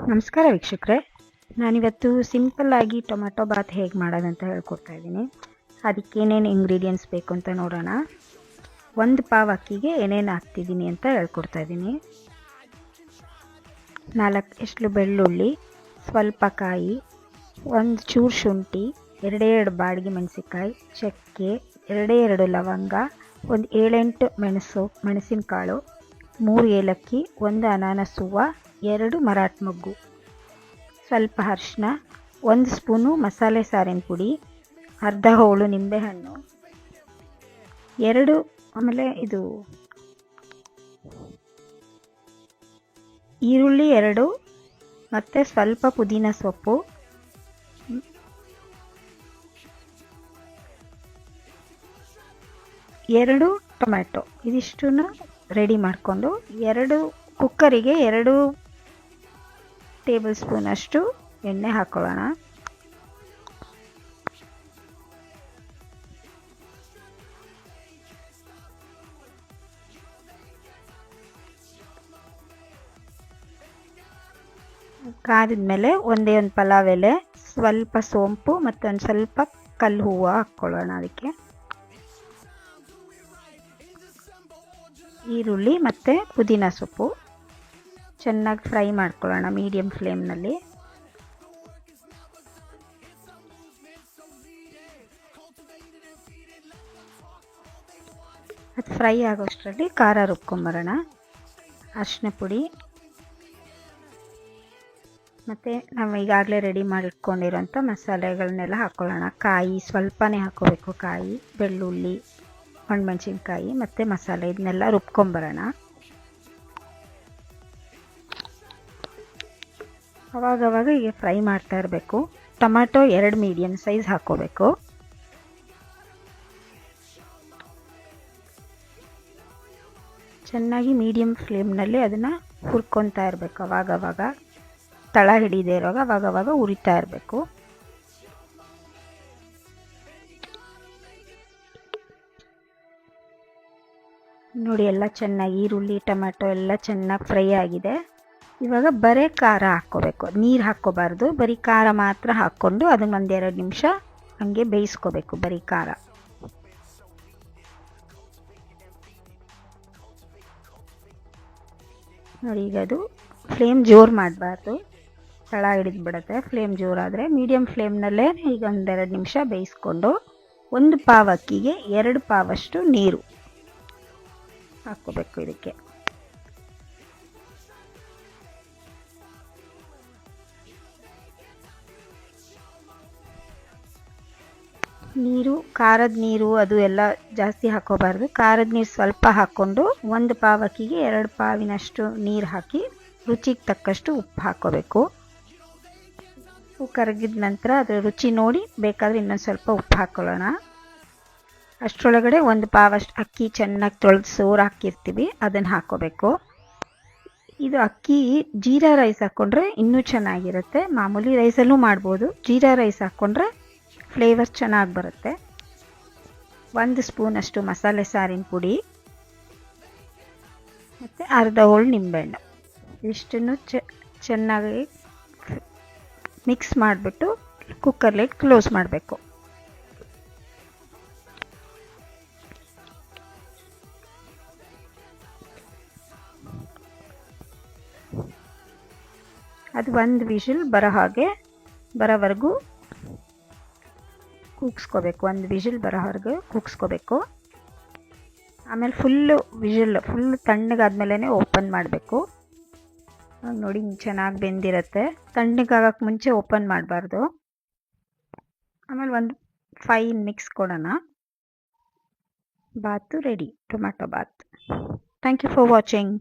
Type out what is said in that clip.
ನಮಸ್ಕಾರ ವೀಕ್ಷಕರೇ, ನಾನಿವತ್ತು ಸಿಂಪಲ್ ಆಗಿ ಟೊಮ್ಯಾಟೊ ಬಾತ್ ಹೇಗೆ ಮಾಡೋದಂತ ಹೇಳ್ಕೊಡ್ತಾ ಇದ್ದೀನಿ. ಅದಕ್ಕೆ ಏನೇನು ಇಂಗ್ರೀಡಿಯೆಂಟ್ಸ್ ಬೇಕು ಅಂತ ನೋಡೋಣ. ಒಂದು ಪಾವ್ ಅಕ್ಕಿಗೆ ಏನೇನು ಹಾಕ್ತಿದ್ದೀನಿ ಅಂತ ಹೇಳ್ಕೊಡ್ತಾ ಇದ್ದೀನಿ. 4 ಎಸ್ಳು ಬೆಳ್ಳುಳ್ಳಿ, ಸ್ವಲ್ಪ ಕಾಯಿ, ಒಂದು ಚೂರು ಶುಂಠಿ, 2 ಬಾಡಿಗೆ ಮೆಣಸಿನ್ಕಾಯಿ, ಚಕ್ಕೆ, 2 ಲವಂಗ, ಒಂದು 7-8 ಮೆಣಸಿನಕಾಳು, 3 ಏಲಕ್ಕಿ, 1 ಅನಾನಸ್ ಹೂವು, 2 ಮರಾಠಿ ಮೊಗ್ಗು, ಸ್ವಲ್ಪ ಅರಿಶಿನ, 1 ಸ್ಪೂನು ಮಸಾಲೆ ಸಾರಿನ ಪುಡಿ, ಅರ್ಧ ಹೋಳು ನಿಂಬೆಹಣ್ಣು, 2 ಆಮೇಲೆ ಇದು ಈರುಳ್ಳಿ 2 ಮತ್ತು ಸ್ವಲ್ಪ ಪುದೀನ ಸೊಪ್ಪು, ಎರಡು ಟೊಮ್ಯಾಟೊ. ಇದಿಷ್ಟನ್ನು ರೆಡಿ ಮಾಡಿಕೊಂಡು ಕುಕ್ಕರಿಗೆ 2 ಟೇಬಲ್ ಸ್ಪೂನ್ ಅಷ್ಟು ಎಣ್ಣೆ ಹಾಕೊಳ್ಳೋಣ. ಕಾದಿದ್ಮೇಲೆ ಒಂದೇ ಒಂದು ಪಲಾವ್ ಎಲೆ, ಸ್ವಲ್ಪ ಸೋಂಪು ಮತ್ತು ಒಂದು ಸ್ವಲ್ಪ ಕಲ್ಲು ಹೂವು ಹಾಕ್ಕೊಳ್ಳೋಣ. ಅದಕ್ಕೆ ಈರುಳ್ಳಿ ಮತ್ತು ಪುದೀನ ಸೊಪ್ಪು ಚೆನ್ನಾಗಿ ಫ್ರೈ ಮಾಡ್ಕೊಳ್ಳೋಣ ಮೀಡಿಯಮ್ ಫ್ಲೇಮ್ನಲ್ಲಿ. ಅದು ಫ್ರೈ ಆಗೋಷ್ಟರಲ್ಲಿ ಖಾರ ರುಬ್ಕೊಂಬರೋಣ. ಅರಿಶಿನ ಪುಡಿ ಮತ್ತು ನಾವು ಈಗಾಗಲೇ ರೆಡಿ ಮಾಡಿಟ್ಕೊಂಡಿರೋಂಥ ಮಸಾಲೆಗಳನ್ನೆಲ್ಲ ಹಾಕ್ಕೊಳ್ಳೋಣ. ಕಾಯಿ ಸ್ವಲ್ಪನೇ ಹಾಕ್ಕೋಬೇಕು. ಕಾಯಿ, ಬೆಳ್ಳುಳ್ಳಿ, ಒಣಮೆಣಸಿನ್ಕಾಯಿ ಮತ್ತು ಮಸಾಲೆ ಇದನ್ನೆಲ್ಲ ರುಬ್ಕೊಂಬರೋಣ. ಅವಾಗವಾಗ ಹೀಗೆ ಫ್ರೈ ಮಾಡ್ತಾ ಇರಬೇಕು. ಟೊಮ್ಯಾಟೊ 2 ಮೀಡಿಯಮ್ ಸೈಜ್ ಹಾಕ್ಕೋಬೇಕು. ಚೆನ್ನಾಗಿ ಮೀಡಿಯಮ್ ಫ್ಲೇಮ್ನಲ್ಲಿ ಅದನ್ನು ಹುರ್ಕೊತಾ ಇರಬೇಕು. ಅವಾಗವಾಗ ತಳ ಹಿಡಿದೇ ಇರುವಾಗ ಅವಾಗವಾಗ ಉರಿತಾ ಇರಬೇಕು. ನೋಡಿ, ಎಲ್ಲ ಚೆನ್ನಾಗಿ ಈರುಳ್ಳಿ ಟೊಮ್ಯಾಟೊ ಎಲ್ಲ ಚೆನ್ನಾಗಿ ಫ್ರೈ ಆಗಿದೆ. ಇವಾಗ ಬರೀ ಖಾರ ಹಾಕ್ಕೋಬೇಕು, ನೀರು ಹಾಕ್ಕೋಬಾರ್ದು. ಬರೀ ಖಾರ ಮಾತ್ರ ಹಾಕ್ಕೊಂಡು ಅದನ್ನು 1-2 ನಿಮಿಷ ಹಾಗೆ ಬೇಯಿಸ್ಕೋಬೇಕು. ಬರೀ ಖಾರ. ನೋಡಿ, ಈಗ ಅದು ಫ್ಲೇಮ್ ಜೋರು ಮಾಡಬಾರ್ದು, ತಳ ಹಿಡಿದು ಬಿಡುತ್ತೆ. ಫ್ಲೇಮ್ ಜೋರಾದರೆ ಮೀಡಿಯಮ್ ಫ್ಲೇಮ್ನಲ್ಲೇ ಈಗ 1-2 ನಿಮಿಷ ಬೇಯಿಸ್ಕೊಂಡು 1 ಪಾವ್ ಅಕ್ಕಿಗೆ 2 ಪಾವಷ್ಟು ನೀರು ಹಾಕ್ಕೋಬೇಕು. ಇದಕ್ಕೆ ನೀರು, ಖಾರದ ನೀರು ಅದು ಎಲ್ಲ ಜಾಸ್ತಿ ಹಾಕ್ಕೋಬಾರ್ದು. ಖಾರದ ನೀರು ಸ್ವಲ್ಪ ಹಾಕ್ಕೊಂಡು 1 ಪಾವ್ ಅಕ್ಕಿಗೆ 2 ಪಾವಿನಷ್ಟು ನೀರು ಹಾಕಿ ರುಚಿಗೆ ತಕ್ಕಷ್ಟು ಉಪ್ಪು ಹಾಕ್ಕೋಬೇಕು. ಉಪ್ಪು ಕರಗಿದ ನಂತರ ಅದರ ರುಚಿ ನೋಡಿ ಬೇಕಾದರೆ ಇನ್ನೊಂದು ಸ್ವಲ್ಪ ಉಪ್ಪು ಹಾಕ್ಕೊಳ್ಳೋಣ. ಅಷ್ಟರೊಳಗಡೆ 1 ಪಾವಷ್ಟು ಅಕ್ಕಿ ಚೆನ್ನಾಗಿ ತೊಳೆದು ಸೋರು ಹಾಕಿರ್ತೀವಿ, ಅದನ್ನು ಹಾಕ್ಕೋಬೇಕು. ಇದು ಅಕ್ಕಿ ಜೀರಾ ರೈಸ್ ಹಾಕ್ಕೊಂಡ್ರೆ ಇನ್ನೂ ಚೆನ್ನಾಗಿರುತ್ತೆ. ಮಾಮೂಲಿ ರೈಸಲ್ಲೂ ಮಾಡ್ಬೋದು. ಜೀರಾ ರೈಸ್ ಹಾಕ್ಕೊಂಡ್ರೆ ಫ್ಲೇವರ್ ಚೆನ್ನಾಗಿ ಬರುತ್ತೆ. 1 ಸ್ಪೂನಷ್ಟು ಮಸಾಲೆ ಸಾರಿನ ಪುಡಿ ಮತ್ತು ಅರ್ಧ ಹೋಳು ನಿಂಬೆಹಣ್ಣು, ಇಷ್ಟನ್ನು ಚೆನ್ನಾಗಿ ಮಿಕ್ಸ್ ಮಾಡಿಬಿಟ್ಟು ಕುಕ್ಕರ್ ಲಿಡ್ ಕ್ಲೋಸ್ ಮಾಡಬೇಕು. ಅದು 1 ವಿಷಲ್ ಬರೋವರೆಗೂ ಕೂಗಿಸ್ಕೋಬೇಕು. 1 ವಿಷಲ್ ಬರೋವರೆಗೂ ಕೂಗಿಸ್ಕೋಬೇಕು. ಆಮೇಲೆ ಫುಲ್ಲು ತಣ್ಣಗಾದ್ಮೇಲೆ ಓಪನ್ ಮಾಡಬೇಕು. ನೋಡಿ, ಚೆನ್ನಾಗಿ ಬೆಂದಿರುತ್ತೆ. ತಣ್ಣಗಾಗಕ್ಕೆ ಮುಂಚೆ ಓಪನ್ ಮಾಡಬಾರ್ದು. ಆಮೇಲೆ ಒಂದು ಫೈನ್ ಮಿಕ್ಸ್ ಕೊಡೋಣ. Bath ready, tomato bath. Thank you for watching.